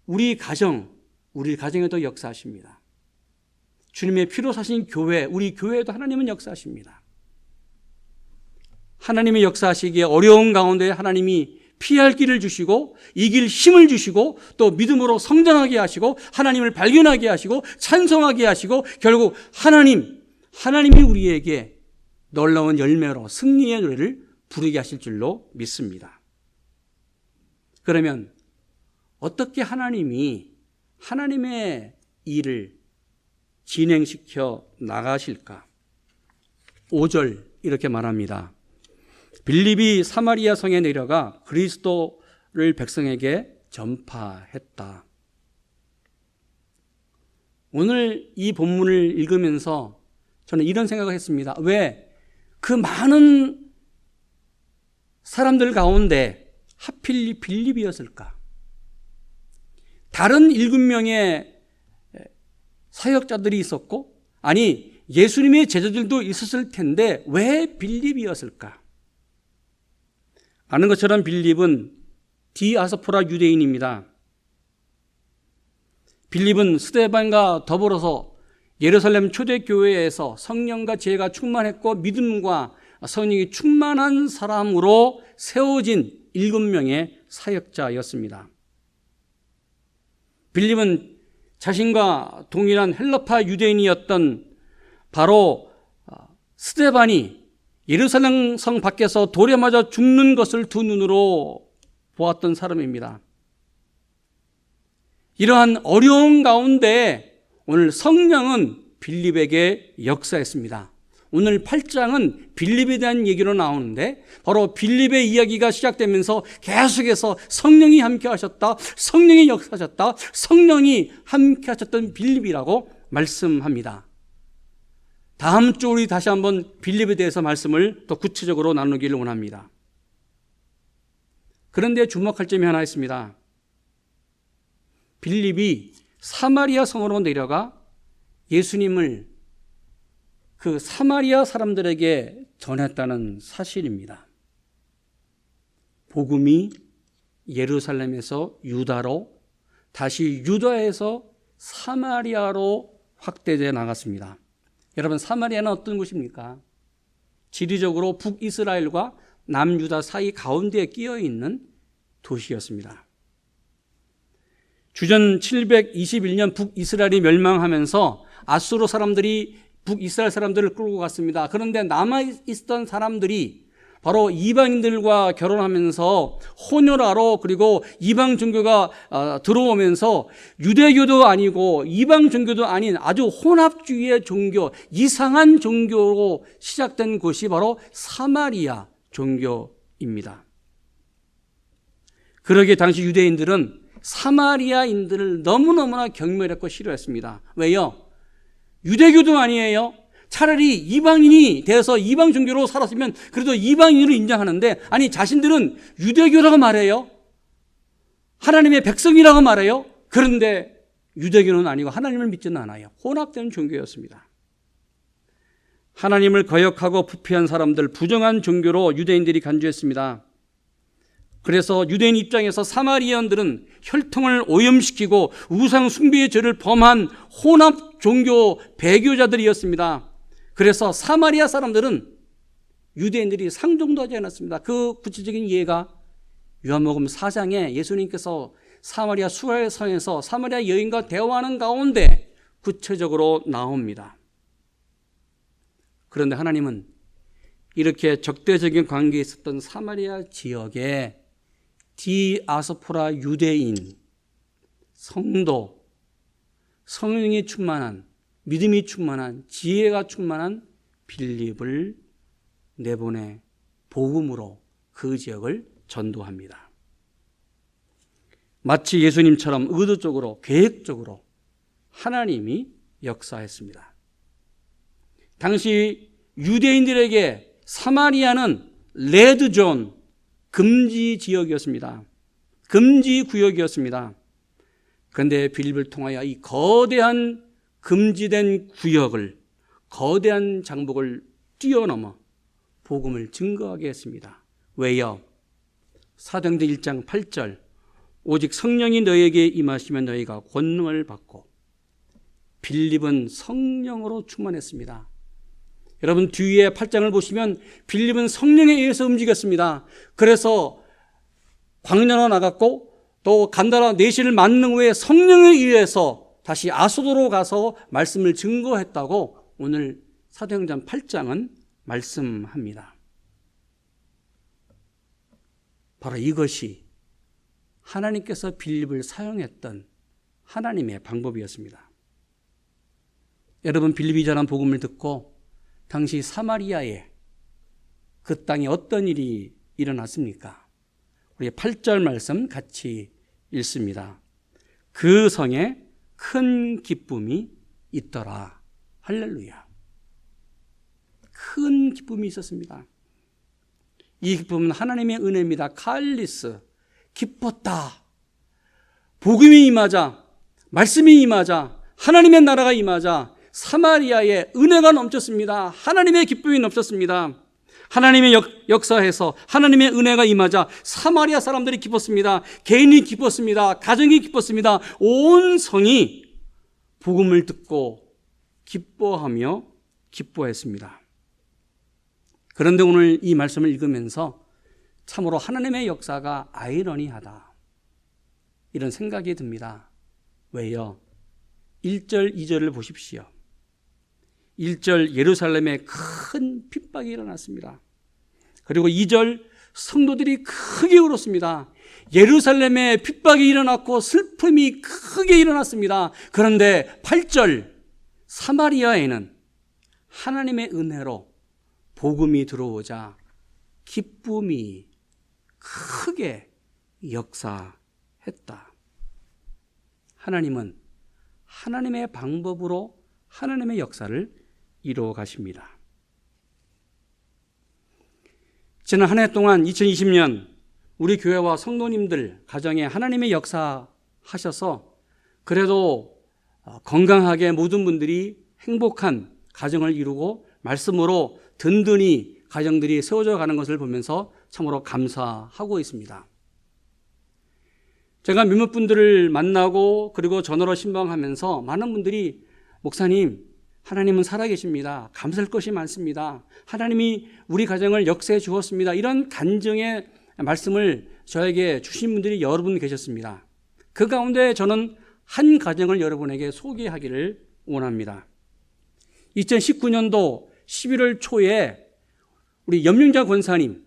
우리 가정에도 역사하십니다. 주님의 피로 사신 교회, 우리 교회에도 하나님은 역사하십니다. 하나님의 역사하시기에 어려운 가운데 하나님이 피할 길을 주시고 이길 힘을 주시고 또 믿음으로 성장하게 하시고 하나님을 발견하게 하시고 찬송하게 하시고 결국 하나님이 우리에게 놀라운 열매로 승리의 노래를 부르게 하실 줄로 믿습니다. 그러면 어떻게 하나님이 하나님의 일을 진행시켜 나가실까? 5절 이렇게 말합니다. 빌립이 사마리아 성에 내려가 그리스도를 백성에게 전파했다. 오늘 이 본문을 읽으면서 저는 이런 생각을 했습니다. 왜 그 많은 사람들 가운데 하필 빌립이었을까? 다른 7명의 사역자들이 있었고, 아니 예수님의 제자들도 있었을 텐데 왜 빌립이었을까? 아는 것처럼 빌립은 디아스포라 유대인입니다. 빌립은 스데반과 더불어서 예루살렘 초대교회에서 성령과 지혜가 충만했고 믿음과 선행이 충만한 사람으로 세워진 7명의 사역자였습니다. 빌립은 자신과 동일한 헬라파 유대인이었던 바로 스데반이 예루살렘 성 밖에서 돌에 맞아 죽는 것을 두 눈으로 보았던 사람입니다. 이러한 어려운 가운데 오늘 성령은 빌립에게 역사했습니다. 오늘 8장은 빌립에 대한 얘기로 나오는데 바로 빌립의 이야기가 시작되면서 계속해서 성령이 함께 하셨다, 성령이 역사하셨다, 성령이 함께 하셨던 빌립이라고 말씀합니다. 다음 주 우리 다시 한번 빌립에 대해서 말씀을 더 구체적으로 나누기를 원합니다. 그런데 주목할 점이 하나 있습니다. 빌립이 사마리아 성으로 내려가 예수님을 그 사마리아 사람들에게 전했다는 사실입니다. 복음이 예루살렘에서 유다로, 다시 유다에서 사마리아로 확대되어 나갔습니다. 여러분, 사마리아는 어떤 곳입니까? 지리적으로 북이스라엘과 남유다 사이 가운데에 끼어 있는 도시였습니다. 주전 721년 북이스라엘이 멸망하면서 아수르 사람들이 북이스라엘 사람들을 끌고 갔습니다. 그런데 남아있던 사람들이 바로 이방인들과 결혼하면서 혼혈하러, 그리고 이방 종교가 들어오면서 유대교도 아니고 이방 종교도 아닌 아주 혼합주의의 종교, 이상한 종교로 시작된 곳이 바로 사마리아 종교입니다. 그러기에 당시 유대인들은 사마리아인들을 너무너무나 경멸했고 싫어했습니다. 왜요? 유대교도 아니에요. 차라리 이방인이 돼서 이방 종교로 살았으면 그래도 이방인으로 인정하는데, 아니 자신들은 유대교라고 말해요. 하나님의 백성이라고 말해요. 그런데 유대교는 아니고 하나님을 믿지는 않아요. 혼합된 종교였습니다. 하나님을 거역하고 부패한 사람들, 부정한 종교로 유대인들이 간주했습니다. 그래서 유대인 입장에서 사마리아인들은 혈통을 오염시키고 우상 숭배의 죄를 범한 혼합 종교 배교자들이었습니다. 그래서 사마리아 사람들은 유대인들이 상종도 하지 않았습니다. 그 구체적인 예가 요한복음 4장에 예수님께서 사마리아 수하성에서 사마리아 여인과 대화하는 가운데 구체적으로 나옵니다. 그런데 하나님은 이렇게 적대적인 관계에 있었던 사마리아 지역에 디아스포라 유대인, 성도, 성령이 충만한, 믿음이 충만한, 지혜가 충만한 빌립을 내보내 복음으로 그 지역을 전도합니다. 마치 예수님처럼 의도적으로, 계획적으로 하나님이 역사했습니다. 당시 유대인들에게 사마리아는 레드존, 금지 지역이었습니다. 금지 구역이었습니다. 그런데 빌립을 통하여 이 거대한 금지된 구역을, 거대한 장벽을 뛰어넘어 복음을 증거하게 했습니다. 왜요? 사도행전 1장 8절, 오직 성령이 너희에게 임하시면 너희가 권능을 받고. 빌립은 성령으로 충만했습니다. 여러분 뒤에 8장을 보시면 빌립은 성령에 의해서 움직였습니다. 그래서 광야로 나갔고 또 간다라 내시를 만능 후에 성령에 의해서 다시 아소도로 가서 말씀을 증거했다고 오늘 사도행전 8장은 말씀합니다. 바로 이것이 하나님께서 빌립을 사용했던 하나님의 방법이었습니다. 여러분 빌립이 전한 복음을 듣고 당시 사마리아에 그 땅에 어떤 일이 일어났습니까? 우리 8절 말씀 같이 읽습니다. 그 성에 큰 기쁨이 있더라. 할렐루야. 큰 기쁨이 있었습니다. 이 기쁨은 하나님의 은혜입니다. 칼리스, 기뻤다. 복음이 임하자, 말씀이 임하자, 하나님의 나라가 임하자 사마리아에 은혜가 넘쳤습니다. 하나님의 기쁨이 넘쳤습니다. 하나님의 역사에서 하나님의 은혜가 임하자 사마리아 사람들이 기뻤습니다. 개인이 기뻤습니다. 가정이 기뻤습니다. 온 성이 복음을 듣고 기뻐하며 기뻐했습니다. 그런데 오늘 이 말씀을 읽으면서 참으로 하나님의 역사가 아이러니하다, 이런 생각이 듭니다. 왜요? 1절, 2절을 보십시오. 1절 예루살렘에 큰 핍박이 일어났습니다. 그리고 2절 성도들이 크게 울었습니다. 예루살렘에 핍박이 일어났고 슬픔이 크게 일어났습니다. 그런데 8절 사마리아에는 하나님의 은혜로 복음이 들어오자 기쁨이 크게 역사했다. 하나님은 하나님의 방법으로 하나님의 역사를 이루어 가십니다. 지난 한 해 동안 2020년 우리 교회와 성도님들 가정에 하나님의 역사 하셔서 그래도 건강하게 모든 분들이 행복한 가정을 이루고 말씀으로 든든히 가정들이 세워져 가는 것을 보면서 참으로 감사하고 있습니다. 제가 몇몇 분들을 만나고 그리고 전화로 신방하면서 많은 분들이 목사님, 하나님은 살아계십니다. 감사할 것이 많습니다. 하나님이 우리 가정을 역사해 주었습니다. 이런 간증의 말씀을 저에게 주신 분들이 여러 분 계셨습니다. 그 가운데 저는 한 가정을 여러분에게 소개하기를 원합니다. 2019년도 11월 초에 우리 염영자 권사님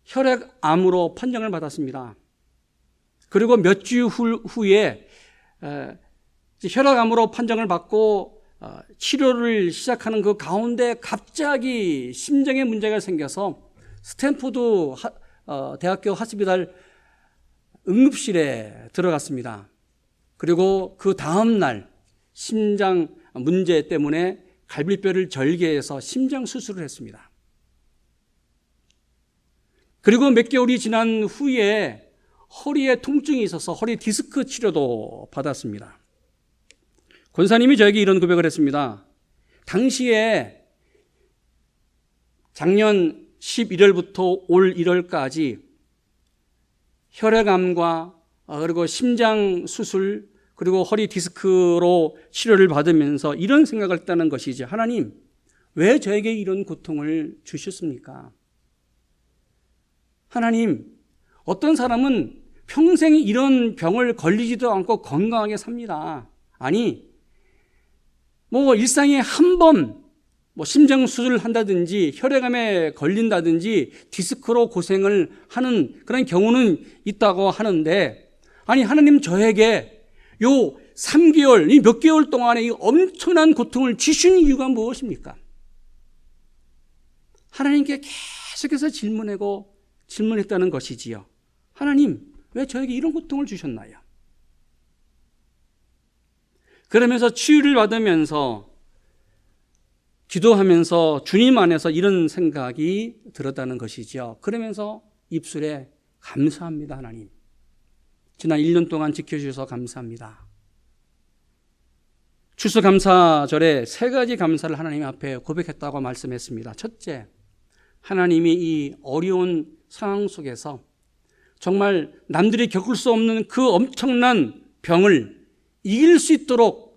혈액암으로 판정을 받았습니다. 그리고 몇 주 후에 혈액암으로 판정을 받고 치료를 시작하는 그 가운데 갑자기 심장에 문제가 생겨서 스탠포드 대학교 하스피탈 응급실에 들어갔습니다. 그리고 그 다음 날 심장 문제 때문에 갈비뼈를 절개해서 심장 수술을 했습니다. 그리고 몇 개월이 지난 후에 허리에 통증이 있어서 허리 디스크 치료도 받았습니다. 권사님이 저에게 이런 고백을 했습니다. 당시에 작년 11월부터 올 1월까지 혈액암과 그리고 심장 수술 그리고 허리 디스크로 치료를 받으면서 이런 생각을 했다는 것이지, 하나님 왜 저에게 이런 고통을 주셨습니까? 하나님, 어떤 사람은 평생 이런 병을 걸리지도 않고 건강하게 삽니다. 아니, 일상에 한 번 심장 수술을 한다든지 혈액암에 걸린다든지 디스크로 고생을 하는 그런 경우는 있다고 하는데, 아니 하나님 저에게 요 3개월, 이 몇 개월 동안에 이 엄청난 고통을 주신 이유가 무엇입니까? 하나님께 계속해서 질문했다는 것이지요. 하나님, 왜 저에게 이런 고통을 주셨나요? 그러면서 치유를 받으면서 기도하면서 주님 안에서 이런 생각이 들었다는 것이죠. 그러면서 입술에 감사합니다, 하나님. 지난 1년 동안 지켜주셔서 감사합니다. 추수감사절에 3가지 감사를 하나님 앞에 고백했다고 말씀했습니다. 첫째, 하나님이 이 어려운 상황 속에서 정말 남들이 겪을 수 없는 그 엄청난 병을 이길 수 있도록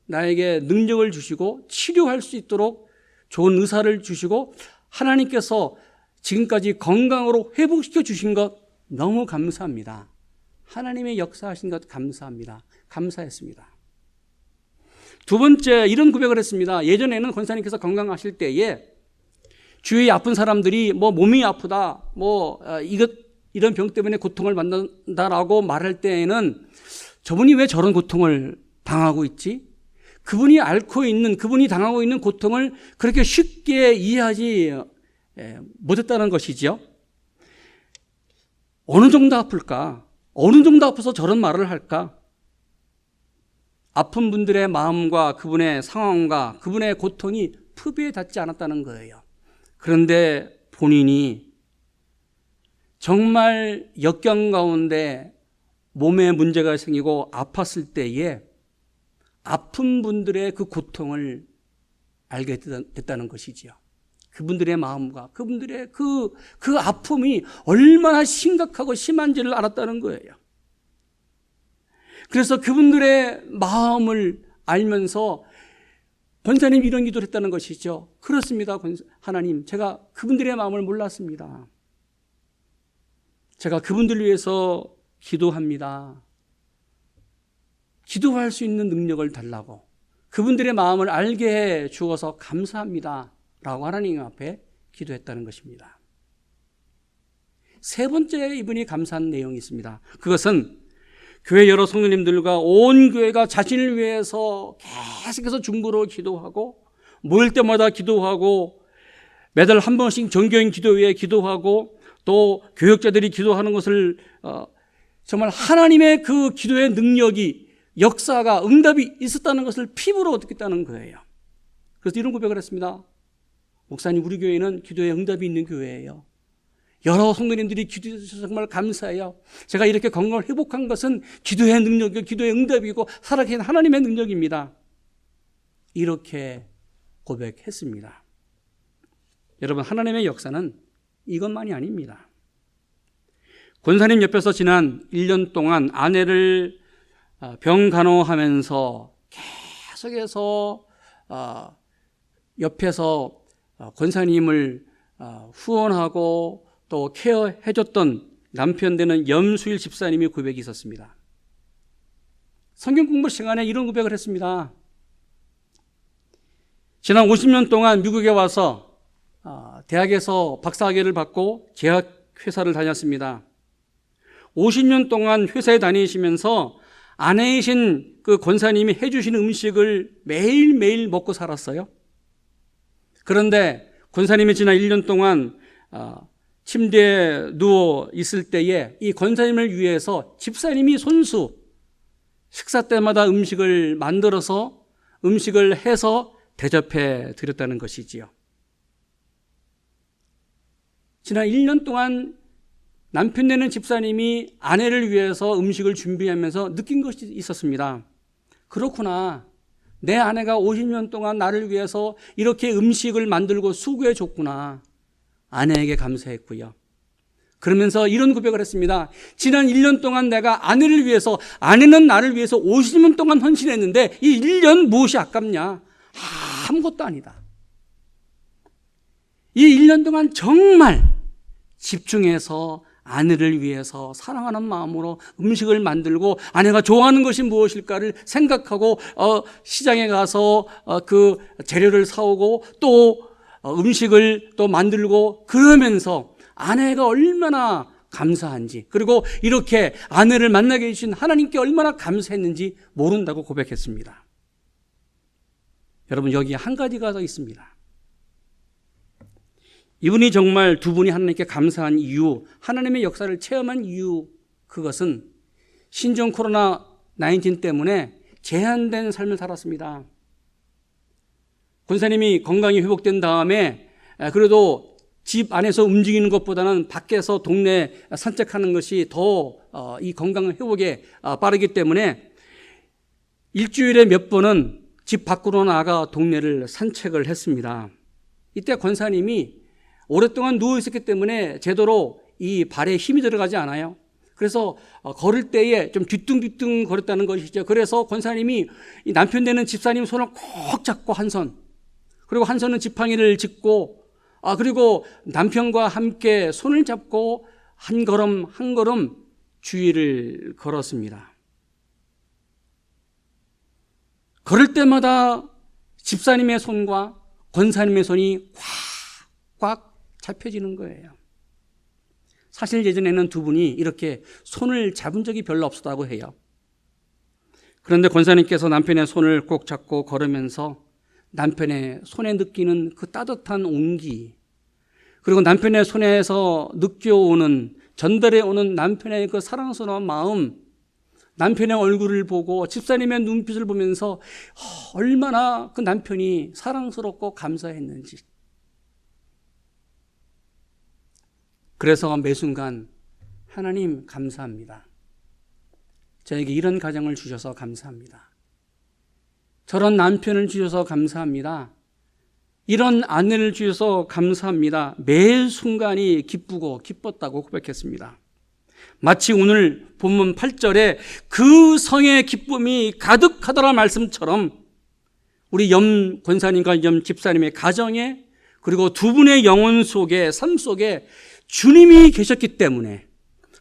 나에게 능력을 주시고 치료할 수 있도록 좋은 의사를 주시고 하나님께서 지금까지 건강으로 회복시켜 주신 것 너무 감사합니다. 하나님의 역사하신 것 감사합니다. 감사했습니다. 두 번째, 이런 고백을 했습니다. 예전에는 권사님께서 건강하실 때에 주위에 아픈 사람들이 몸이 아프다, 이런 병 때문에 고통을 받는다라고 말할 때에는 저분이 왜 저런 고통을 당하고 있지? 그분이 앓고 있는, 그분이 당하고 있는 고통을 그렇게 쉽게 이해하지 못했다는 것이죠. 어느 정도 아플까? 어느 정도 아파서 저런 말을 할까? 아픈 분들의 마음과 그분의 상황과 그분의 고통이 흡입에 닿지 않았다는 거예요. 그런데 본인이 정말 역경 가운데 몸에 문제가 생기고 아팠을 때에 아픈 분들의 그 고통을 알게 됐다는 것이지요. 그분들의 마음과 그분들의 그 아픔이 얼마나 심각하고 심한지를 알았다는 거예요. 그래서 그분들의 마음을 알면서 권사님 이런 기도를 했다는 것이죠. 그렇습니다. 하나님, 제가 그분들의 마음을 몰랐습니다. 제가 그분들을 위해서 기도합니다. 기도할 수 있는 능력을 달라고, 그분들의 마음을 알게 해 주어서 감사합니다 라고 하나님 앞에 기도했다는 것입니다. 세 번째 이분이 감사한 내용이 있습니다. 그것은 교회 여러 성도님들과 온 교회가 자신을 위해서 계속해서 중보로 기도하고, 모일 때마다 기도하고, 매달 한 번씩 정교인 기도회에 기도하고, 또 교역자들이 기도하는 것을 정말 하나님의 그 기도의 능력이, 역사가, 응답이 있었다는 것을 피부로 얻겠다는 거예요. 그래서 이런 고백을 했습니다. 목사님, 우리 교회는 기도에 응답이 있는 교회예요. 여러 성도님들이 기도해 주셔서 정말 감사해요. 제가 이렇게 건강을 회복한 것은 기도의 능력이고 기도의 응답이고 살아계신 하나님의 능력입니다. 이렇게 고백했습니다. 여러분, 하나님의 역사는 이것만이 아닙니다. 권사님 옆에서 지난 1년 동안 아내를 병간호하면서 계속해서 옆에서 권사님을 후원하고 또 케어해줬던 남편 되는 염수일 집사님이 고백이 있었습니다. 성경 공부 시간에 이런 고백을 했습니다. 지난 50년 동안 미국에 와서 대학에서 박사학위를 받고 제약회사를 다녔습니다. 50년 동안 회사에 다니시면서 아내이신 그 권사님이 해주시는 음식을 매일매일 먹고 살았어요. 그런데 권사님이 지난 1년 동안 침대에 누워 있을 때에 이 권사님을 위해서 집사님이 손수 식사 때마다 음식을 만들어서 음식을 해서 대접해 드렸다는 것이지요. 지난 1년 동안 남편 되는 집사님이 아내를 위해서 음식을 준비하면서 느낀 것이 있었습니다. 그렇구나. 내 아내가 50년 동안 나를 위해서 이렇게 음식을 만들고 수고해 줬구나. 아내에게 감사했고요. 그러면서 이런 고백을 했습니다. 지난 1년 동안 내가 아내를 위해서, 아내는 나를 위해서 50년 동안 헌신했는데 이 1년 무엇이 아깝냐? 아무것도 아니다. 이 1년 동안 정말 집중해서 아내를 위해서 사랑하는 마음으로 음식을 만들고 아내가 좋아하는 것이 무엇일까를 생각하고 시장에 가서 그 재료를 사오고 또 음식을 또 만들고, 그러면서 아내가 얼마나 감사한지, 그리고 이렇게 아내를 만나게 해주신 하나님께 얼마나 감사했는지 모른다고 고백했습니다. 여러분, 여기 한 가지가 더 있습니다. 이분이 정말 두 분이 하나님께 감사한 이유, 하나님의 역사를 체험한 이유, 그것은 신종 코로나19 때문에 제한된 삶을 살았습니다. 권사님이 건강이 회복된 다음에 그래도 집 안에서 움직이는 것보다는 밖에서 동네 산책하는 것이 더 이 건강 회복에 빠르기 때문에 일주일에 몇 번은 집 밖으로 나가 동네를 산책을 했습니다. 이때 권사님이 오랫동안 누워 있었기 때문에 제대로 이 발에 힘이 들어가지 않아요. 그래서 걸을 때에 좀 뒤뚱뒤뚱 걸었다는 것이죠. 그래서 권사님이 이 남편 되는 집사님 손을 꼭 잡고 한 손, 그리고 한 손은 지팡이를 짚고, 그리고 남편과 함께 손을 잡고 한 걸음 한 걸음 주위를 걸었습니다. 걸을 때마다 집사님의 손과 권사님의 손이 꽉 잡혀지는 거예요. 사실 예전에는 두 분이 이렇게 손을 잡은 적이 별로 없었다고 해요. 그런데 권사님께서 남편의 손을 꼭 잡고 걸으면서 남편의 손에 느끼는 그 따뜻한 온기, 그리고 남편의 손에서 느껴오는, 전달해 오는 남편의 그 사랑스러운 마음, 남편의 얼굴을 보고 집사님의 눈빛을 보면서 얼마나 그 남편이 사랑스럽고 감사했는지. 그래서 매 순간 하나님 감사합니다. 저에게 이런 가정을 주셔서 감사합니다. 저런 남편을 주셔서 감사합니다. 이런 아내를 주셔서 감사합니다. 매 순간이 기쁘고 기뻤다고 고백했습니다. 마치 오늘 본문 8절에 그 성의 기쁨이 가득하더라 말씀처럼 우리 염 권사님과 염 집사님의 가정에, 그리고 두 분의 영혼 속에, 삶 속에 주님이 계셨기 때문에,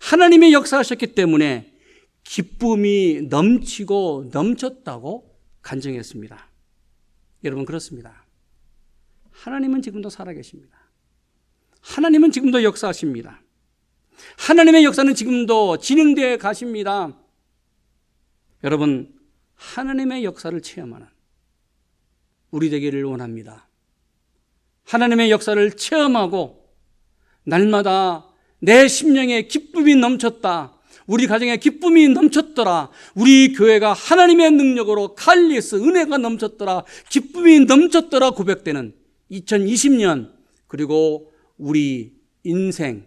하나님의 역사하셨기 때문에 기쁨이 넘치고 넘쳤다고 간증했습니다. 여러분, 그렇습니다. 하나님은 지금도 살아계십니다. 하나님은 지금도 역사하십니다. 하나님의 역사는 지금도 진행되어 가십니다. 여러분, 하나님의 역사를 체험하는 우리 되기를 원합니다. 하나님의 역사를 체험하고 날마다 내 심령에 기쁨이 넘쳤다, 우리 가정에 기쁨이 넘쳤더라, 우리 교회가 하나님의 능력으로 칼리스 은혜가 넘쳤더라, 기쁨이 넘쳤더라 고백되는 2020년, 그리고 우리 인생,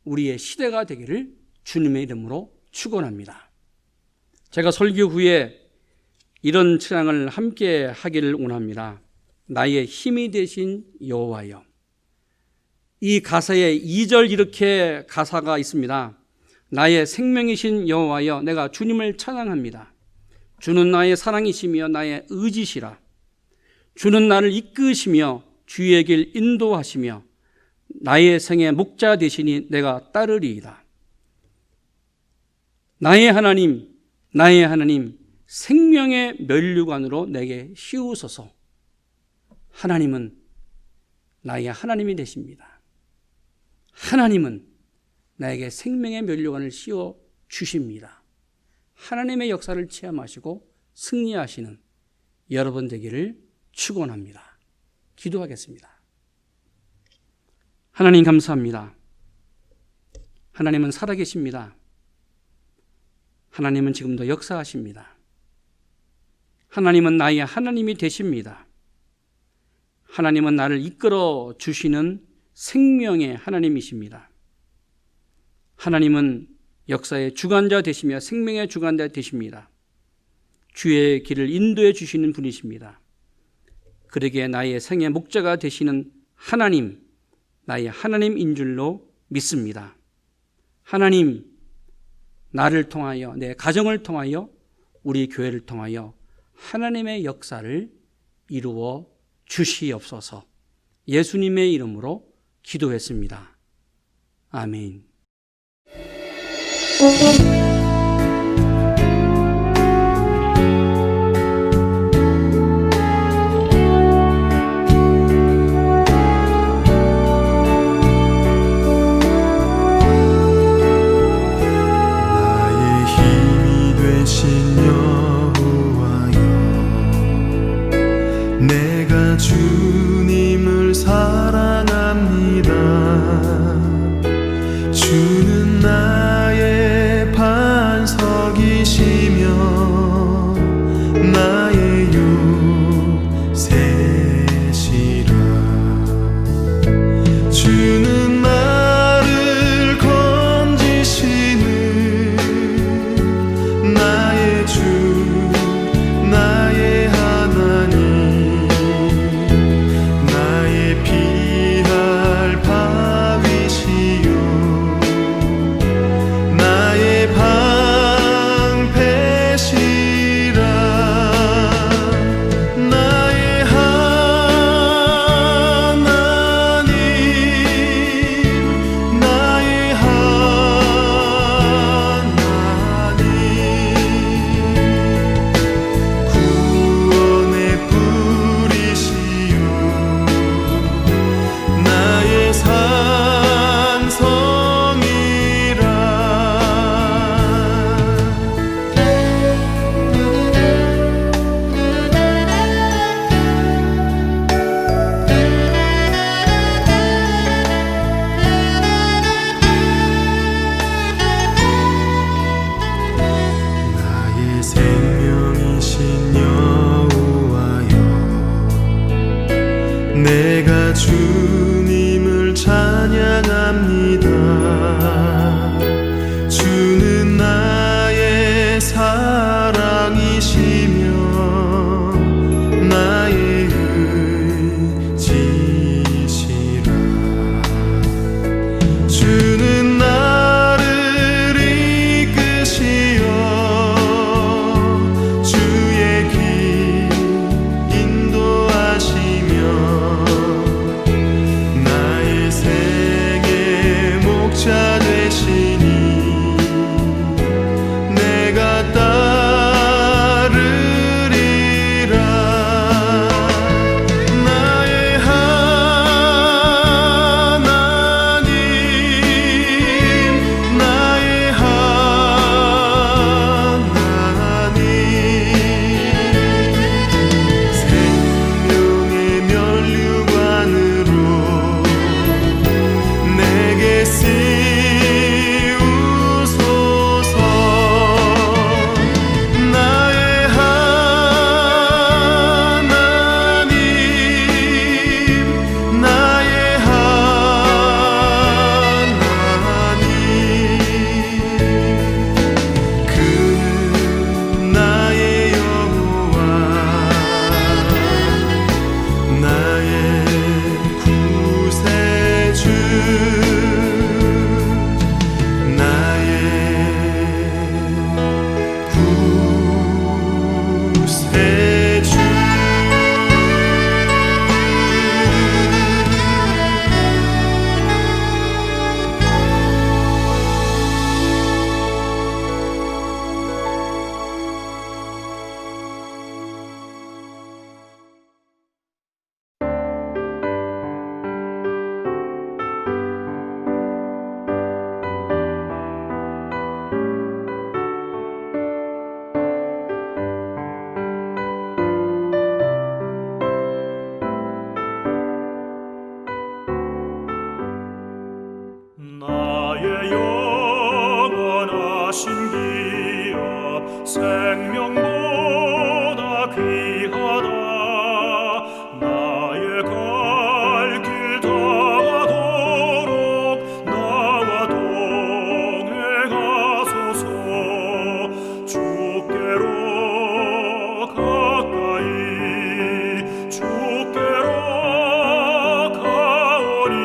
우리의 시대가 되기를 주님의 이름으로 축원합니다. 제가 설교 후에 이런 찬양을 함께 하기를 원합니다. 나의 힘이 되신 여호와여. 이 가사에 2절 이렇게 가사가 있습니다. 나의 생명이신 여호와여, 내가 주님을 찬양합니다. 주는 나의 사랑이시며 나의 의지시라. 주는 나를 이끄시며 주의 길 인도하시며 나의 생의 목자 되시니 내가 따르리이다. 나의 하나님, 나의 하나님, 생명의 면류관으로 내게 씌우소서. 하나님은 나의 하나님이 되십니다. 하나님은 나에게 생명의 면류관을 씌워 주십니다. 하나님의 역사를 체험하시고 승리하시는 여러분 되기를 축원합니다. 기도하겠습니다. 하나님 감사합니다. 하나님은 살아계십니다. 하나님은 지금도 역사하십니다. 하나님은 나의 하나님이 되십니다. 하나님은 나를 이끌어 주시는 생명의 하나님이십니다. 하나님은 역사의 주관자 되시며 생명의 주관자 되십니다. 주의 길을 인도해 주시는 분이십니다. 그러기에 나의 생의 목자가 되시는 하나님, 나의 하나님인 줄로 믿습니다. 하나님, 나를 통하여, 내 가정을 통하여, 우리 교회를 통하여 하나님의 역사를 이루어 주시옵소서. 예수님의 이름으로 기도했습니다. 아멘. 나의 힘이 되신 여호와여, 내가 주님을 사랑합니다. 주는 나의 바 주님을 찬양합니다. 주는 나의 사랑이시며 나의 의지시라. 주는 나를 이끄시어 주의 길 인도하시며 나의 생의 목자 되시니 내가 따르리라. 나의 하나님, 나의 하나님, 생명의 면류관으로 내게 씌우소서. 나의 하나님, 나의 하나님, 그는 나의 여호와, 나의 구세주, 나의 구세주. 나의 영원하신 기업 생명보다 귀하다. 나의 갈 길 다가도록 나와 동행하소서. 주께로 가까이 주께로 가오니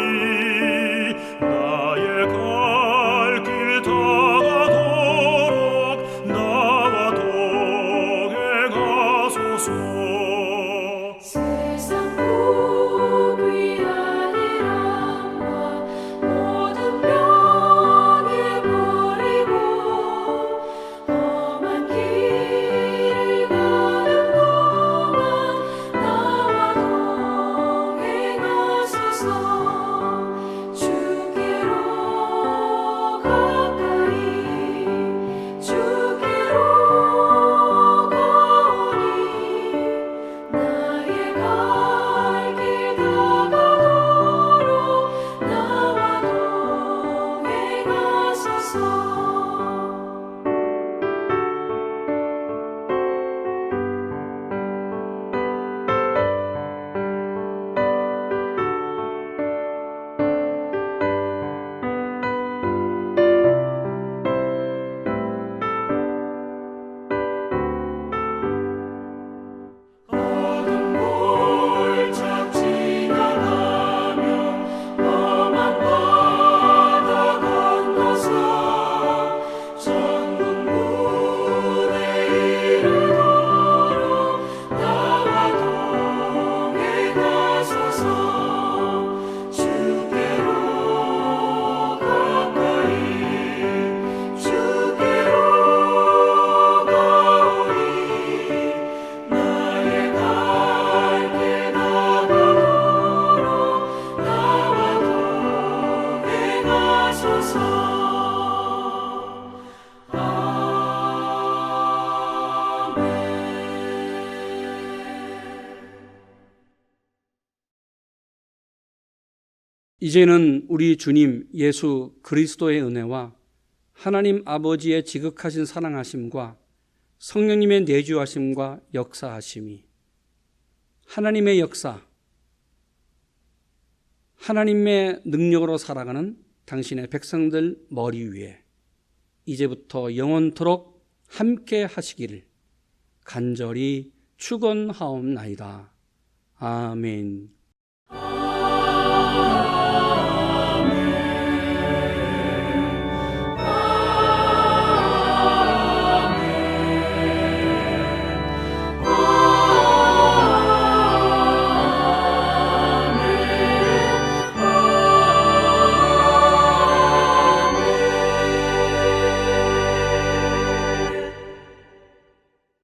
나의 갈 길 다가도록 나와 동행하소서. 세상 복 위한 일함과 모든 병에 버리고 험한 길을 가는 동안 나와 동행하소서. 주께로 가까이 주께로 가오니 나의 갈 길 다가도록 나와 동행하소서. 어둠 골짝 지나가며 험한 바다 건너서 천국 문에 이르도록 나와 동행하소서. 주께로 가까이 주께로 가오니 나의 갈 길 다가도록 나와 동행하소서. 이제는 우리 주님 예수 그리스도의 은혜와 하나님 아버지의 지극하신 사랑하심과 성령님의 내주하심과 역사하심이 하나님의 역사, 하나님의 능력으로 살아가는 당신의 백성들 머리 위에 이제부터 영원토록 함께 하시기를 간절히 축원하옵나이다. 아멘.